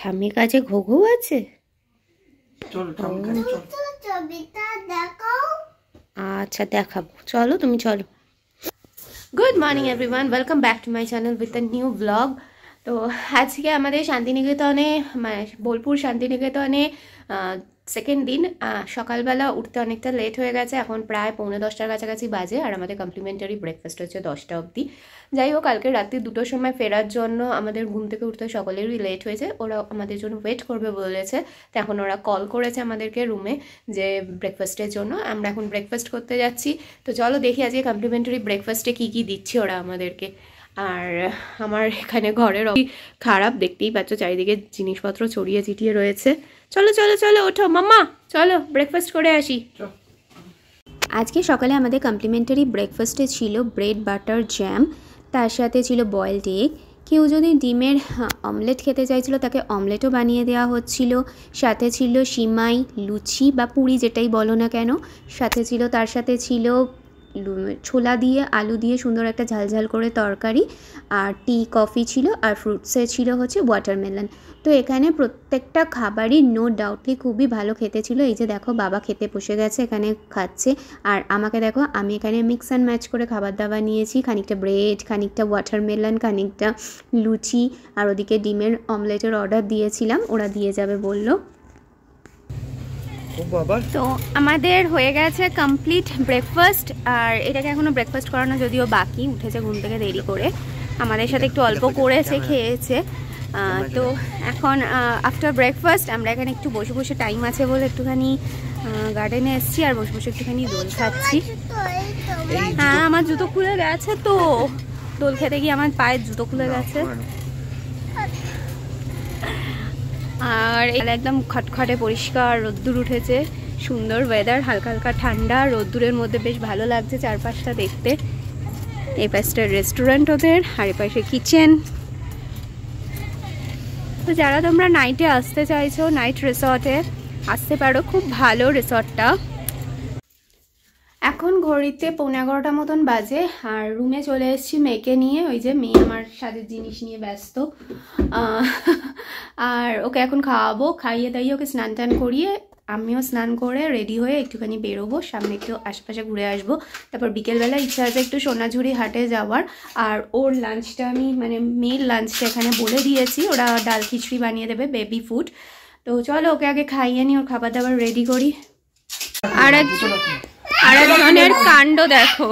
ঠাম্মির কাছে ঘুঘু আছে? আচ্ছা দেখাবো, চলো তুমি চলো। Good morning everyone, welcome back to my channel with a new blog. তো আজকে আমাদের শান্তিনিকেতনে মানে বোলপুর শান্তিনিকেতনে সেকেন্ড দিন। সকালবেলা উঠতে অনেকটা লেট হয়ে গেছে, এখন প্রায় 9:45 কাছাকাছি বাজে, আর আমাদের কমপ্লিমেন্টারি ব্রেকফাস্ট হচ্ছে 10টা অবধি। যাই হোক, কালকে রাত্রি 2টোর সময় ফেরার জন্য আমাদের ঘুম থেকে উঠতে সকলেরই লেট হয়েছে। ওরা আমাদের জন্য ওয়েট করবে বলেছে, তো এখন ওরা কল করেছে আমাদেরকে রুমে যে ব্রেকফাস্টের জন্য। আমরা এখন ব্রেকফাস্ট করতে যাচ্ছি। তো চলো দেখি আজকে কমপ্লিমেন্টারি ব্রেকফাস্টে কী কী দিচ্ছে ওরা আমাদেরকে। আর আমার এখানে ঘরের খারাপ, দেখতেই পাচ্ছ চারিদিকে জিনিসপত্র ছড়িয়ে ছিটিয়ে রয়েছে। চলো চলো চলো ওঠো মাম্মা, চলো ব্রেকফাস্ট করে আসি। আজকে সকালে আমাদের কমপ্লিমেন্টারি ব্রেকফাস্টে ছিল ব্রেড বাটার জ্যাম, তার সাথে ছিল বয়েলড এগ। কেউ যদি ডিমের অমলেট খেতে চাইছিল তাকে অমলেটও বানিয়ে দেওয়া হচ্ছিল। সাথে ছিল সিমাই, লুচি বা পুরি যেটাই বলো না কেন। সাথে ছিল, তার সাথে ছিল ছোলা দিয়ে আলু দিয়ে সুন্দর একটা ঝালঝাল করে তরকারি, আর টি কফি ছিল, আর ফ্রুটসে ছিল হচ্ছে ওয়াটারমেলন। তো এখানে প্রত্যেকটা খাবারই নো ডাউটলি খুবই ভালো খেতে ছিল। এই যে দেখো বাবা খেতে বসে গেছে, এখানে খাচ্ছে। আর আমাকে দেখো, আমি এখানে মিক্স অ্যান্ড ম্যাচ করে খাবার দাবার নিয়েছি, খানিকটা ব্রেড, খানিকটা ওয়াটারমেলন, খানিকটা লুচি, আর ওদিকে ডিমের অমলেটের অর্ডার দিয়েছিলাম, ওরা দিয়ে যাবে বললো। তো আমাদের হয়ে গেছে কমপ্লিট ব্রেকফাস্ট, আর এটাকে এখনো ব্রেকফাস্ট করানো যদিও বাকি, উঠেছে ঘুম থেকে দেরি করে, আমাদের সাথে একটু অল্প করেছে, খেয়েছে। তো এখন আফটার ব্রেকফাস্ট আমরা এখানে একটু বসে বসে, টাইম আছে বলে একটুখানি গার্ডেনে এসেছি, আর বসে বসে একটুখানি দোল খাচ্ছি। হ্যাঁ আমার জুতো খুলে গেছে, তো দোল খেতে গিয়ে আমার পায়ের জুতো খুলে গেছে। আর একদম খটখটে পরিষ্কার রোদ্দুর উঠেছে, সুন্দর ওয়েদার, হালকা হালকা ঠান্ডা, রোদ্দুরের মধ্যে বেশ ভালো লাগছে চারপাশটা দেখতে। এই পাশটা রেস্টুরেন্ট ওদের, আর এই পাশে কিচেন। তো যারা তোমরা নাইটে আসতে চাইছো, নাইট রিসর্টে আসতে পারো, খুব ভালো রিসর্টটা। এখন ঘড়িতে 11:15 মতন বাজে, আর রুমে চলে এসেছি মেয়েকে নিয়ে। ওই যে মেয়ে আমার সাজের জিনিস নিয়ে ব্যস্ত, আর ওকে এখন খাওয়াবো, খাইয়ে দাইয়ে ওকে স্নান টান করিয়ে আমিও স্নান করে রেডি হয়ে একটুখানি বেরোবো, সামনে একটু আশেপাশে ঘুরে আসবো। তারপর বিকেলবেলা ইচ্ছা আছে একটু সোনাঝুরি হাটে যাওয়ার। আর ওর লাঞ্চটা আমি মানে মেয়ের লাঞ্চটা এখানে বলে দিয়েছি, ওরা ডাল খিচড়ি বানিয়ে দেবে, বেবি ফুড। তো চলো ওকে আগে খাইয়ে নিই, ওর খাবার দাবার রেডি করি। আর একজনের কাণ্ড দেখো,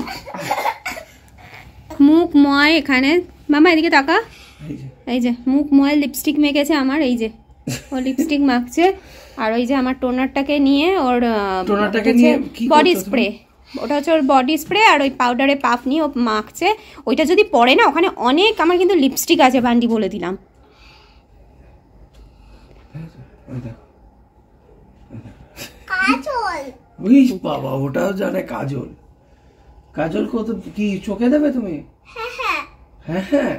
মুখময় এখানে, মামা এদিকে তাকা, এই যে মুখময় লিপস্টিক মেখেছে আমার, এই যে ও লিপস্টিক মাখছে। আর ওই যে আমার টোনারটাকে নিয়ে, ওর বডি স্প্রে, ওটা হচ্ছে ওর বডি স্প্রে, আর ওই পাউডারে পাফ নিয়ে ও মাখছে। ওইটা যদি পরে না, ওখানে অনেক আমার কিন্তু লিপস্টিক আছে বান্ডি, বলে দিলাম। বাবা ওটাও জানে কাজল, কাজল কত কি চোখে দেবে তুমি? হ্যাঁ হ্যাঁ হ্যাঁ হ্যাঁ,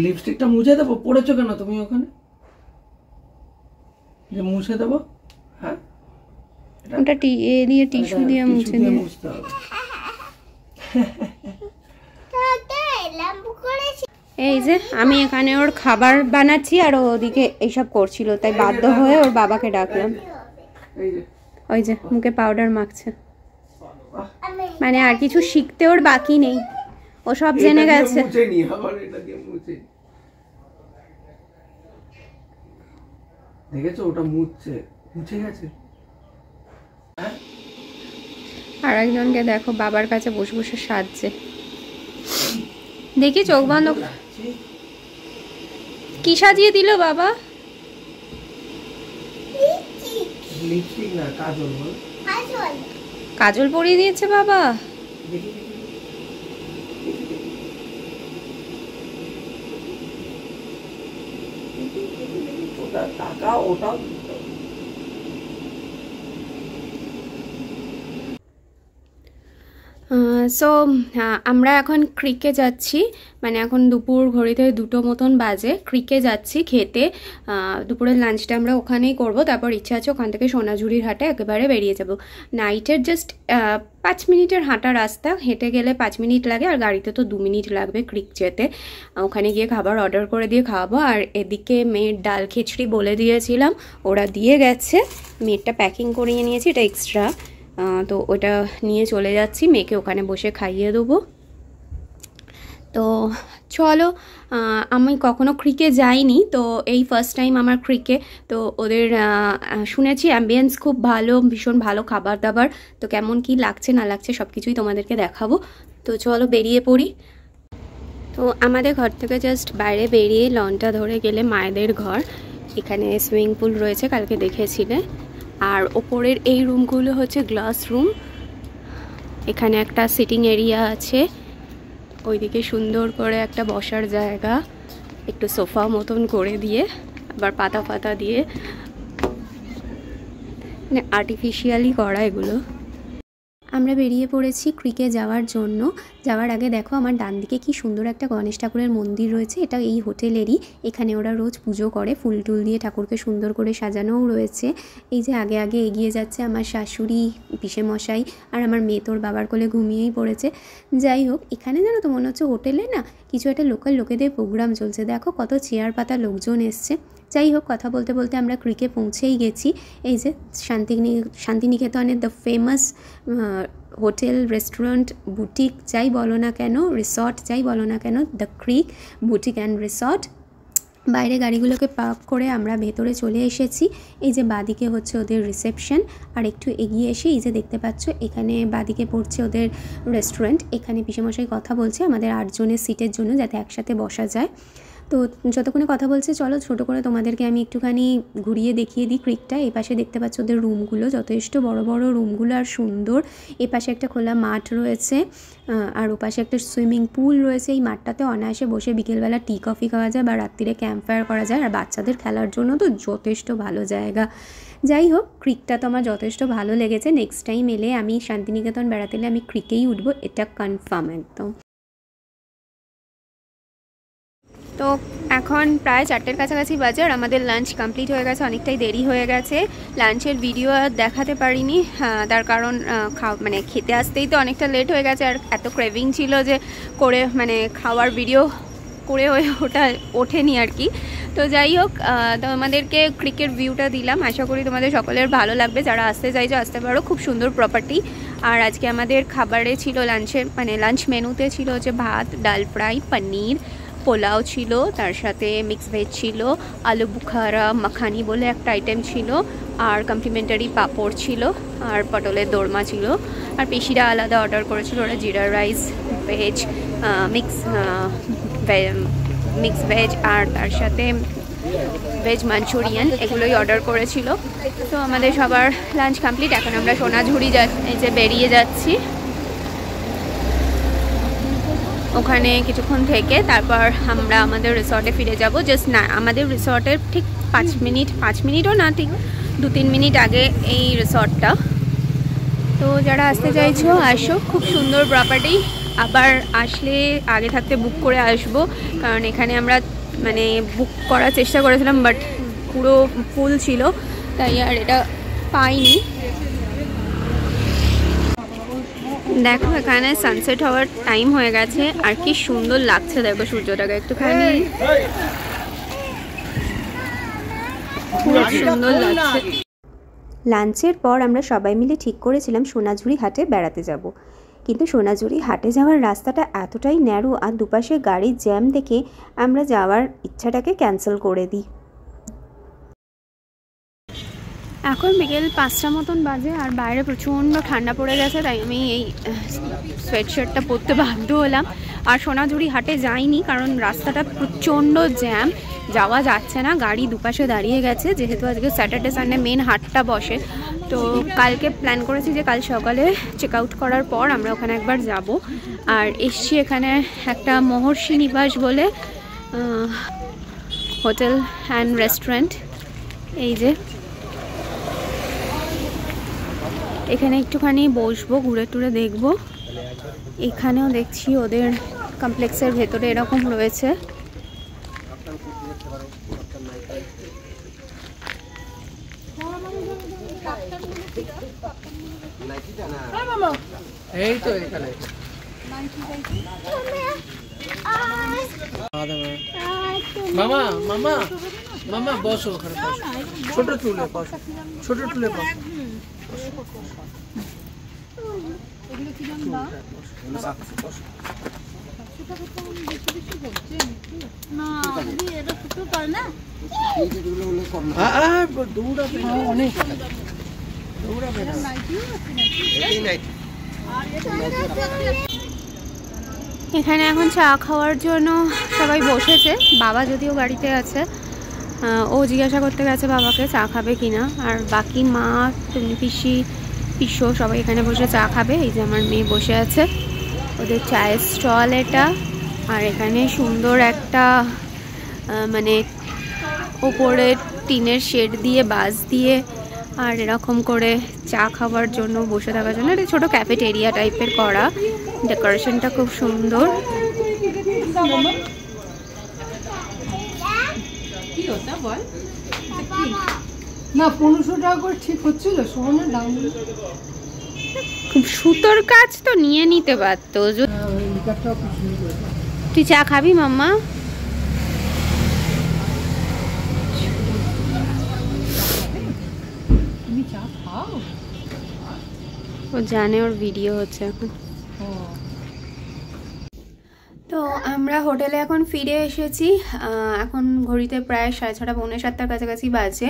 লিপস্টিকটা মুছে দেবো। পড়েছো কেন তুমি ওখানে যে মুছে দেবো? হ্যাঁ ওটা দিয়ে টিস্যু দিয়ে মুছে দিয়ে মুছতে হবে। এই যে আমি এখানে ওর খাবার বানাচ্ছি, আর ওদিকে এইসব করছিল, তাই বাধ্য হয়ে ওর বাবাকে ডাকলাম। ওই যে মুখে পাউডার মাখছে, মানে আর কিছু শিখতে ওর বাকি নেই, ও সব জেনে গেছে। দেখেছো ওটা মুছে গেছে। আর একজনকে দেখো বাবার কাছে বসে বসে সাজছে, দেখি চোখ বন্ধ। কি সাজিয়ে দিল বাবা? লিপস্টিক না, কাজল। কাজল পরিয়ে দিয়েছে বাবা। ওটা টাকা, ওটাও সো আমরা এখন ক্রিকে যাচ্ছি, মানে এখন দুপুর ঘড়িতে 2টো মতন বাজে। ক্রিকে যাচ্ছি খেতে, দুপুরের লাঞ্চটা আমরা ওখানেই করব। তারপর ইচ্ছা আছে ওখান থেকে সোনাঝুরির হাটে একেবারে বেরিয়ে যাব। নাইটের জাস্ট 5 মিনিটের হাঁটা রাস্তা, হেঁটে গেলে 5 মিনিট লাগে, আর গাড়িতে তো 2 মিনিট লাগবে ক্রিক যেতে। ওখানে গিয়ে খাবার অর্ডার করে দিয়ে খাওয়াবো। আর এদিকে মেয়ের ডাল খিচড়ি বলে দিয়েছিলাম, ওরা দিয়ে গেছে। মেয়েরটা প্যাকিং করিয়ে নিয়েছি, এটা এক্সট্রা, তো ওটা নিয়ে চলে যাচ্ছি, মেয়েকে ওখানে বসে খাইয়ে দেবো। তো চলো, আমি কখনো ক্রিকে যাইনি, তো এই ফার্স্ট টাইম আমার ক্রিকে। তো ওদের শুনেছি অ্যাম্বিয়েন্স খুব ভালো, ভীষণ ভালো খাবার দাবার। তো কেমন কি লাগছে না লাগছে সব কিছুই তোমাদেরকে দেখাবো। তো চলো বেরিয়ে পড়ি। তো আমাদের ঘর থেকে জাস্ট বাইরে বেরিয়ে লনটা ধরে গেলে মায়েদের ঘর। এখানে সুইমিং পুল রয়েছে, কালকে দেখেছিলে। আর ওপরের এই রুমগুলো হচ্ছে গ্লাস রুম। এখানে একটা সিটিং এরিয়া আছে, ওইদিকে সুন্দর করে একটা বসার জায়গা, একটু সোফা মতন করে দিয়ে, আবার পাতা পাতা দিয়ে, মানে আর্টিফিশিয়ালি করা এগুলো। আমরা বেরিয়ে পড়েছি ক্রিকে যাওয়ার জন্য। যাওয়ার আগে দেখো আমার ডান দিকে কি সুন্দর একটা গণেশ ঠাকুরের মন্দির রয়েছে, এটা এই হোটেলেরই। এখানে ওরা রোজ পুজো করে, ফুল টুল দিয়ে ঠাকুরকে সুন্দর করে সাজানোও রয়েছে। এই যে আগে আগে এগিয়ে যাচ্ছে আমার শাশুড়ি, পিসেমশাই, আর আমার মেয়ে তোর বাবার কোলে ঘুমিয়েই পড়েছে। যাই হোক, এখানে জানো তো মনে হচ্ছে হোটেলে না কিছু একটা লোকাল লোকেদের প্রোগ্রাম চলছে। দেখো কত চেয়ার পাতা লোকজন এসছে। যাই হোক, কথা বলতে বলতে আমরা ক্রিকে পৌঁছেই গেছি। এই যে শান্তিনিকেতনের the famous hotel, restaurant, boutique যাই বলো না কেন, রিসর্ট যাই বলো না কেন, দ্য ক্রিক বুটিক অ্যান্ড রিসর্ট। বাইরে গাড়িগুলোকে পার্ক করে আমরা ভেতরে চলে এসেছি। এই যে বাদিকে হচ্ছে ওদের রিসেপশন, আর একটু এগিয়ে এসে এই যে দেখতে পাচ্ছ এখানে বাদিকে পড়ছে ওদের রেস্টুরেন্ট। এখানে পিসেমশাই কথা বলছে আমাদের 8 জনের সিটের জন্য, যাতে একসাথে বসা যায়। তো যতক্ষণে কথা বলছে চলো ছোটো করে তোমাদেরকে আমি একটুখানি ঘুরিয়ে দেখিয়ে দিই ক্রিকটা। এই পাশে দেখতে পাচ্ছ ওদের রুমগুলো, যথেষ্ট বড় বড় রুমগুলো আর সুন্দর। এ পাশে একটা খোলা মাঠ রয়েছে, আর ও পাশে একটা সুইমিং পুল রয়েছে। এই মাঠটাতে অনায়াসে বসে বিকেলবেলা টি কফি খাওয়া যায় বা রাত্রিরে ক্যাম্প ফায়ার করা যায়। আর বাচ্চাদের খেলার জন্য তো যথেষ্ট ভালো জায়গা। যাই হোক, ক্রিকটা তো আমার যথেষ্ট ভালো লেগেছে। নেক্সট টাইম এলে আমি শান্তিনিকেতন বেড়াতে এলে আমি ক্রিকেই উঠবো, এটা কনফার্ম একদম। তো এখন প্রায় 4টের কাছাকাছি বাজে, আর আমাদের লাঞ্চ কমপ্লিট হয়ে গেছে, অনেকটাই দেরি হয়ে গেছে। লাঞ্চের ভিডিও আর দেখাতে পারিনি, তার কারণ মানে খেতে আসতেই তো অনেকটা লেট হয়ে গেছে, আর এত ক্রেভিং ছিল যে করে মানে খাওয়ার ভিডিও করে ওঠেনি আর কি। তো যাই হোক, তো আমাদেরকে ক্রিকেট ভিউটা দিলাম, আশা করি তোমাদের সকলের ভালো লাগবে। যারা আসতে চাইছো আসতে পারো, খুব সুন্দর প্রপার্টি। আর আজকে আমাদের খাবারে ছিল লাঞ্চ মেনুতে ছিল হচ্ছে ভাত, ডাল ফ্রাই, পনির, পোলাও ছিল, তার সাথে মিক্স ভেজ ছিল, আলু বুখারা মাখানি বলে একটা আইটেম ছিল, আর কমপ্লিমেন্টারি পাঁপড় ছিল, আর পটলের দোরমা ছিল। আর পেশিরা আলাদা অর্ডার করেছিল, ওরা জিরা রাইস, ভেজ মিক্স ভেজ, আর তার সাথে ভেজ মাঞ্চুরিয়ান, এগুলোই অর্ডার করেছিল। তো আমাদের সবার লাঞ্চ কমপ্লিট। এখন আমরা সোনাঝুরি বেরিয়ে যাচ্ছি। ওখানে কিছুক্ষণ থেকে তারপর আমরা আমাদের রিসর্টে ফিরে যাব। জাস্ট না, আমাদের রিসর্টের ঠিক 5 মিনিটও না, ঠিক 2-3 মিনিট আগে এই রিসর্টটা। তো যারা আসতে চাইছো আসো, খুব সুন্দর প্রপার্টি। আবার আসলে আগে থাকতে বুক করে আসবো, কারণ এখানে আমরা মানে বুক করার চেষ্টা করেছিলাম, বাট পুরো ফুল ছিল, তাই আর এটা পাইনি। দেখো এখানে সানসেট হওয়ার টাইম হয়ে গেছে, আর কি সুন্দর লাগছে দেখো সূর্যটাকে একটুখানি, খুব সুন্দর লাগছে। লাঞ্চের পর আমরা সবাই মিলে ঠিক করেছিলাম সোনাঝুরি হাটে বেড়াতে যাব, কিন্তু সোনাঝুরি হাটে যাওয়ার রাস্তাটা এতটাই ন্যারো আর দুপাশে গাড়ির জ্যাম দেখে আমরা যাওয়ার ইচ্ছাটাকে ক্যান্সেল করে দিই। এখন বিকেল 5টা মতন বাজে, আর বাইরে প্রচণ্ড ঠান্ডা পড়ে গেছে, তাই আমি এই সোয়েটশার্টটা পরতে বাধ্য হলাম। আর সোনাঝুরি হাটে যাইনি কারণ রাস্তাটা প্রচণ্ড জ্যাম, যাওয়া যাচ্ছে না, গাড়ি দুপাশে দাঁড়িয়ে গেছে, যেহেতু আজকে স্যাটারডে সানডে মেন হাটটা বসে। তো কালকে প্ল্যান করেছি যে কাল সকালে চেক আউট করার পর আমরা ওখানে একবার যাব। আর এসছি এখানে একটা মহর্ষি নিবাস বলে হোটেল অ্যান্ড রেস্টুরেন্ট। এই যে এখানে একটুখানি বসবো, ঘুরে টুরে দেখবো। এখানেও দেখছি ওদের কমপ্লেক্সের ভেতরে এরকম রয়েছে। এই তো এখানে মামা মামা মামা বসো ওখানে বসো, ছোট টুলে বসো, ছোট টুলে বসো। দৌড়াবে না, অনেক দৌড়াবে না। এখানে এখন চা খাওয়ার জন্য সবাই বসেছে। বাবা যদিও গাড়িতে আছে, ও জিজ্ঞাসা করতে গেছে বাবাকে চা খাবে কিনা। আর বাকি মা, তুমি, পিসি, পিসো সবাই এখানে বসে চা খাবে। এই যে আমার মেয়ে বসে আছে, ওদের চায়ের স্টল এটা। আর এখানে সুন্দর একটা মানে ওপরে টিনের শেড দিয়ে, বাঁশ দিয়ে, আর এরকম করে চা খাওয়ার জন্য, বসে থাকার জন্য একটা ছোটো ক্যাফেটেরিয়া টাইপের করা। ডেকোরেশনটা খুব সুন্দর। না 1500 টাকা করে ঠিক হচ্ছিল, সোনার দাম খুব সুতোর কাজ তো নিয়ে নিতে পারতো। তুই চা খাবি মাম্মা? তুমি চা খাও? ও জানে ওর ভিডিও হচ্ছে এখন। তো আমরা হোটেলে এখন ফিরে এসেছি। এখন ঘড়িতে প্রায় 6:30 পৌনে 7টার কাছাকাছি বাজে।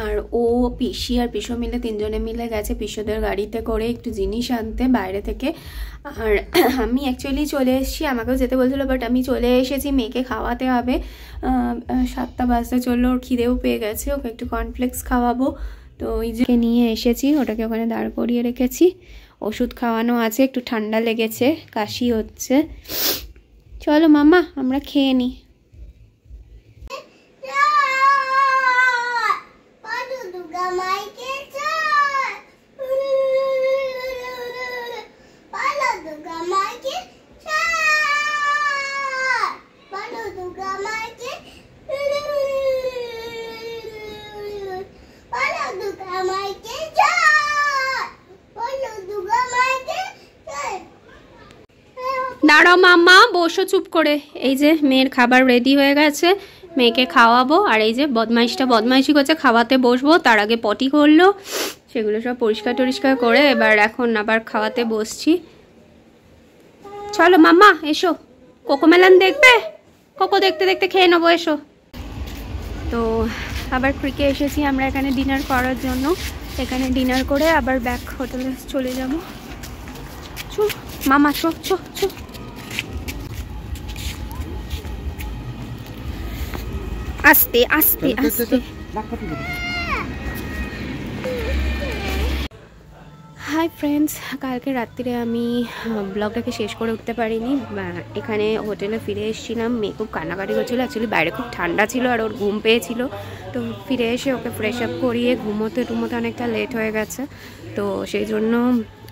আর ও, পিসি আর পিসো মিলে, তিনজনে মিলে গেছে পিসোদের গাড়িতে করে একটু জিনিস আনতে বাইরে থেকে। আর আমি অ্যাকচুয়ালি চলে এসেছি, আমাকেও যেতে বলছিল, বাট আমি চলে এসেছি। মেয়েকে খাওয়াতে হবে, 7টা বাজতে চললো। ওর খিদেও পেয়ে গেছে, ওকে একটু কর্নফ্লেক্স খাওয়াবো। তো ওই যে নিয়ে এসেছি, ওটাকে ওখানে দাঁড় করিয়ে রেখেছি। ওষুধ খাওয়ানো আছে, একটু ঠান্ডা লেগেছে, কাশি হচ্ছে। চলো মামা আমরা খেয়ে নিই। দাঁড়াও মাম্মা, বসো চুপ করে। এই যে মেয়ের খাবার রেডি হয়ে গেছে, মেয়েকে খাওয়াবো। আর এই যে বদমাইশি করছে, খাওয়াতে বসবো, তার আগে পটি করলো, সেগুলো সব পরিষ্কার টরিষ্কার করে এবার এখন আবার খাওয়াতে বসছি। চলো মাম্মা এসো, কোকোমেলন দেখবে? কোকো দেখতে দেখতে খেয়ে নেবো, এসো। তো আবার ক্রিকে এসেছি আমরা এখানে ডিনার করার জন্য। এখানে ডিনার করে আবার ব্যাক হোটেলে চলে যাবো। চো মামা, চো চো চো। আস্তে আস্তে আস্তে। হাই ফ্রেন্ডস, কালকে রাত্রিরে আমি ব্লগটাকে শেষ করে উঠতে পারিনি। এখানে হোটেলে ফিরে এসেছিলাম, মেয়ে খুব কান্নাকাটি করছিলো। অ্যাকচুয়ালি বাইরে খুব ঠান্ডা ছিল আর ওর ঘুম পেয়েছিল। তো ফিরে এসে ওকে ফ্রেশ আপ করিয়ে ঘুমোতে অনেকটা লেট হয়ে গেছে। তো সেই জন্য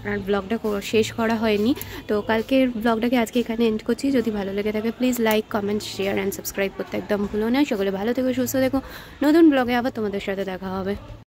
আর ব্লগটা শেষ করা হয়নি। তো কালকের ব্লগটাকে আজকে এখানে এন্ড করছি। যদি ভালো লেগে থাকে please like, comment, share and subscribe করতে একদম ভুলো না। সকলে ভালো থেকো, সুস্থ থেকো। নতুন ব্লগে আবার তোমাদের সাথে দেখা হবে।